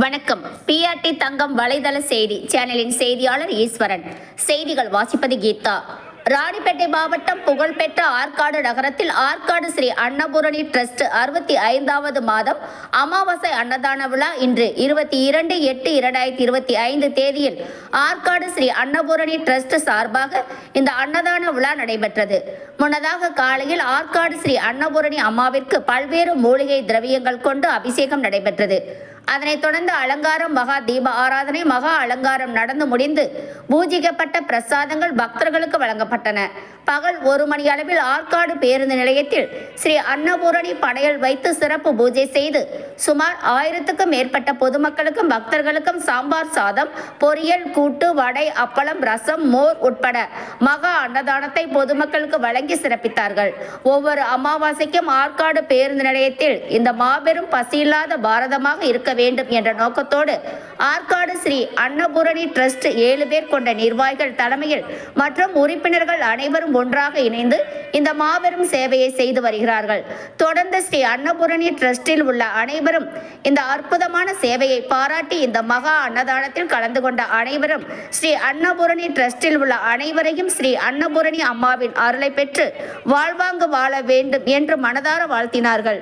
வணக்கம். பிஆர்டி தங்கம் வலைதள செய்தி சேனலின் செய்தியாளர் ஈஸ்வரன். செய்திகள் வாசிப்பது கீதா. ராணிப்பேட்டை மாவட்டம் புகழ்பெற்ற ஆற்காடு நகரத்தில் ஆற்காடு ஸ்ரீ அன்னபூரணி டிரஸ்ட் 65வது மாதம் அமாவாசை அன்னதான விழா இன்று 22/8/2025 தேதியில் ஆற்காடு ஸ்ரீ அன்னபூரணி டிரஸ்ட் சார்பாக இந்த அன்னதான விழா நடைபெற்றது. முன்னதாக காலையில் ஆற்காடு ஸ்ரீ அன்னபூரணி அம்மாவிற்கு பல்வேறு மூலிகை திரவியங்கள் கொண்டு அபிஷேகம் நடைபெற்றது. அதனைத் தொடர்ந்து அலங்காரம், மகா தீப ஆராதனை, மகா அலங்காரம் நடந்து முடிந்து பூஜிக்கப்பட்ட பிரசாதங்கள் பக்தர்களுக்கு வழங்கப்பட்டன. பகல் 1 மணி அளவில் ஆற்காடு பேருந்து நிலையத்தில் ஸ்ரீ அன்னபூரணி படையல் வைத்து சிறப்பு பூஜை செய்து சுமார் 1000க்கும் மேற்பட்ட பொதுமக்களுக்கும் பக்தர்களுக்கும் சாம்பார் சாதம், பொரியல், கூட்டு, வடை, அப்பளம், ரசம், மோர் உட்பட மகா அன்னதானத்தை பொதுமக்களுக்கு வழங்கி சிறப்பித்தார்கள். ஒவ்வொரு அமாவாசைக்கும் ஆற்காடு பேருந்து நிலையத்தில் இந்த மாபெரும் பசியில்லாத பாரதமாக இருக்க வேண்டும் என்ற நோக்கத்தோடு ஆற்காடு ஸ்ரீ அன்னபூரணி டிரஸ்ட் 7 பேர் கொண்ட நிர்வாகிகள் தலைமையில் மற்றும் உறுப்பினர்கள் அனைவரும் ஒன்றாக இணைந்து இந்த மாபெரும் சேவையை செய்து வருகிறார்கள். தொடர்ந்து ஸ்ரீ அன்னபூரணி டிரஸ்டில் உள்ள அனைவரும் இந்த அற்புதமான சேவையை பாராட்டி இந்த மகா அன்னதானத்தில் கலந்து கொண்ட அனைவரும் ஸ்ரீ அன்னபூரணி டிரஸ்டில் உள்ள அனைவரையும் ஸ்ரீ அன்னபூரணி அம்மாவின் அருளை பெற்று வாழ்வாங்கு வாழ வேண்டும் என்று மனதார வாழ்த்தினார்கள்.